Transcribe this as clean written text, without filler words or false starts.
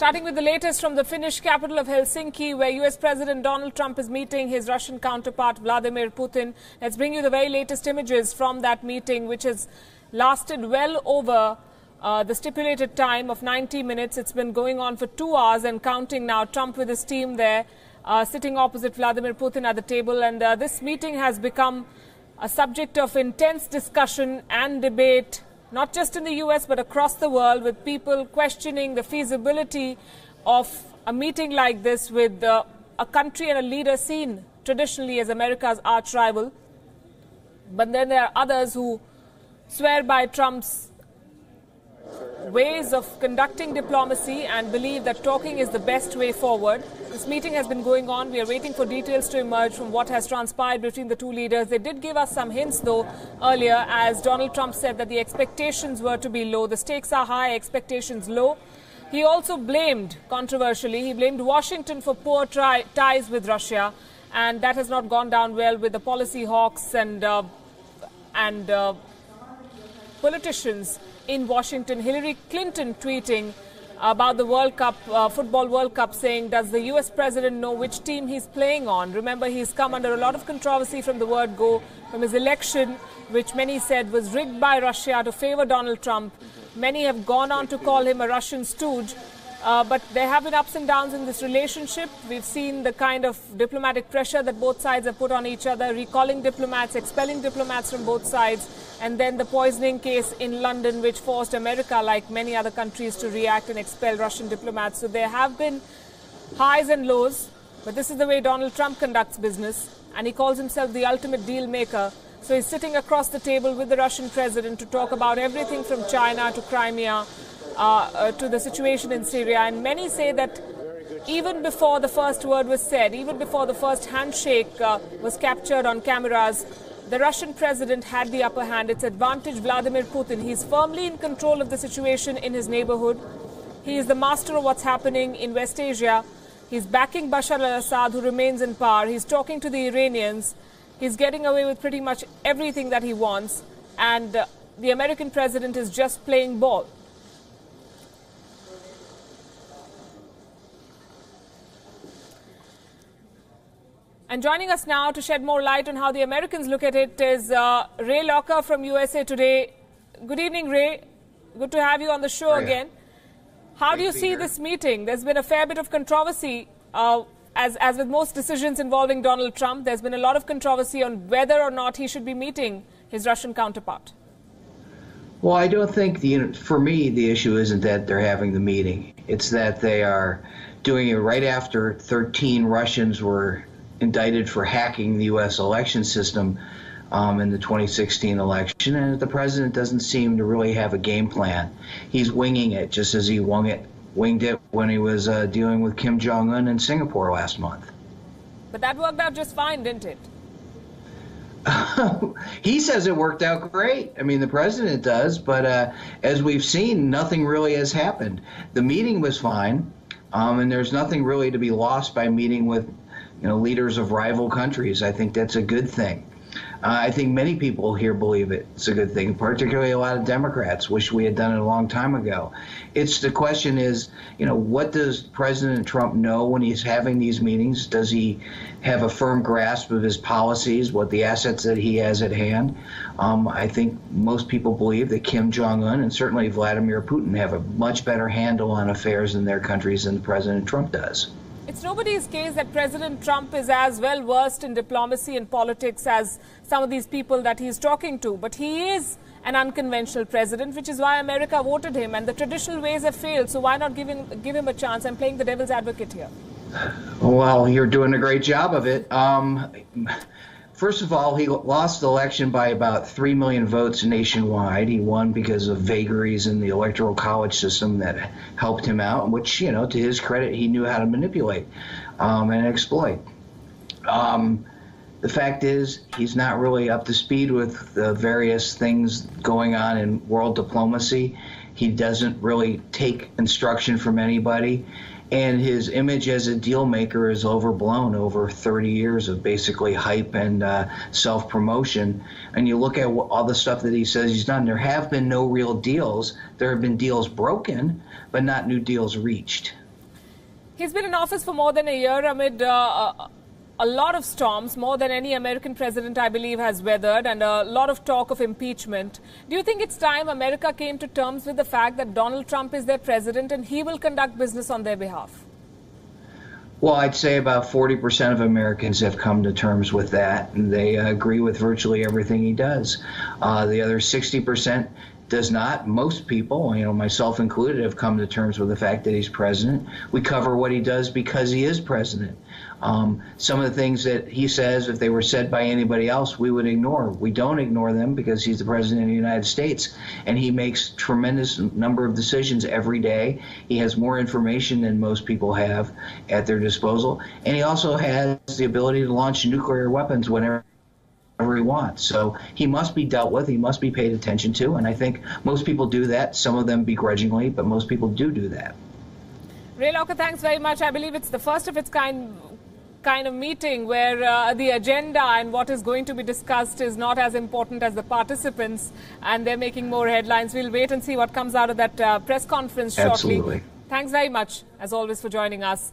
Starting with the latest from the Finnish capital of Helsinki, where US President Donald Trump is meeting his Russian counterpart Vladimir Putin. Let's bring you the very latest images from that meeting, which has lasted well over the stipulated time of 90 minutes. It's been going on for 2 hours and counting now. Trump with his team there, sitting opposite Vladimir Putin at the table. And this meeting has become a subject of intense discussion and debate, not just in the US, but across the world, with people questioning the feasibility of a meeting like this with a country and a leader seen traditionally as America's arch rival. But then there are others who swear by Trump's ways of conducting diplomacy and believe that talking is the best way forward. This meeting has been going on. We are waiting for details to emerge from what has transpired between the two leaders. They did give us some hints, though, earlier, as Donald Trump said that the expectations were to be low. The stakes are high, expectations low. He also blamed, controversially, he blamed Washington for poor ties with Russia, and that has not gone down well with the policy hawks and politicians in Washington. Hillary Clinton tweeting about the World Cup, Football World Cup, saying, does the US president know which team he's playing on? Remember, he's come under a lot of controversy from the word go, from his election, which many said was rigged by Russia to favor Donald Trump. Many have gone on to call him a Russian stooge. But there have been ups and downs in this relationship. We've seen the kind of diplomatic pressure that both sides have put on each other, recalling diplomats, expelling diplomats from both sides, and then the poisoning case in London, which forced America, like many other countries, to react and expel Russian diplomats. So there have been highs and lows, but this is the way Donald Trump conducts business, and he calls himself the ultimate deal maker. So he's sitting across the table with the Russian president to talk about everything from China to Crimea, to the situation in Syria. And many say that even before the first word was said, even before the first handshake was captured on cameras, the Russian president had the upper hand. It's advantage Vladimir Putin. He's firmly in control of the situation in his neighborhood. He is the master of what's happening in West Asia. He's backing Bashar al-Assad, who remains in power. He's talking to the Iranians. He's getting away with pretty much everything that he wants. And the American president is just playing ball. And joining us now to shed more light on how the Americans look at it is Ray Locker from USA Today. Good evening, Ray. Good to have you on the show again. How do you see this meeting? There's been a fair bit of controversy, as with most decisions involving Donald Trump. There's been a lot of controversy on whether or not he should be meeting his Russian counterpart. Well, I don't think, for me, the issue isn't that they're having the meeting. It's that they are doing it right after 13 Russians were indicted for hacking the U.S. election system in the 2016 election, and the president doesn't seem to really have a game plan. He's winging it, just as he winged it when he was dealing with Kim Jong-un in Singapore last month. But that worked out just fine, didn't it? He says it worked out great. I mean, the president does, but as we've seen, nothing really has happened. The meeting was fine, and there's nothing really to be lost by meeting with leaders of rival countries. I think that's a good thing. I think many people here believe it's a good thing, particularly a lot of Democrats wish we had done it a long time ago. The question is, what does President Trump know when he's having these meetings? Does he have a firm grasp of his policies, what the assets that he has at hand? I think most people believe that Kim Jong-un and certainly Vladimir Putin have a much better handle on affairs in their countries than President Trump does. It's nobody's case that President Trump is as well versed in diplomacy and politics as some of these people that he's talking to. But he is an unconventional president, which is why America voted him. And the traditional ways have failed. So why not give him a chance? I'm playing the devil's advocate here. Well, you're doing a great job of it. First of all, he lost the election by about 3 million votes nationwide. He won because of vagaries in the electoral college system that helped him out, which, to his credit, he knew how to manipulate and exploit. The fact is, he's not really up to speed with the various things going on in world diplomacy. He doesn't really take instruction from anybody. And his image as a deal maker is overblown over 30 years of basically hype and self-promotion. And you look at all the stuff that he says he's done. There have been no real deals. There have been deals broken, but not new deals reached. He's been in office for more than a year amid a lot of storms, more than any American president, I believe, has weathered, and a lot of talk of impeachment. Do you think it's time America came to terms with the fact that Donald Trump is their president and he will conduct business on their behalf? Well, I'd say about 40% of Americans have come to terms with that, and they agree with virtually everything he does. The other 60% does not. Most people, myself included, have come to terms with the fact that he's president. We cover what he does because he is president. Some of the things that he says, if they were said by anybody else, we would ignore. We don't ignore them because he's the president of the United States, and he makes tremendous number of decisions every day. He has more information than most people have at their disposal, and he also has the ability to launch nuclear weapons whenever he wants. So he must be dealt with. He must be paid attention to, and I think most people do that, some of them begrudgingly, but most people do that. Ray Locker, thanks very much. I believe it's the first of its kind of meeting where the agenda and what is going to be discussed is not as important as the participants, and they're making more headlines. We'll wait and see what comes out of that press conference shortly. Absolutely. Thanks very much, as always, for joining us.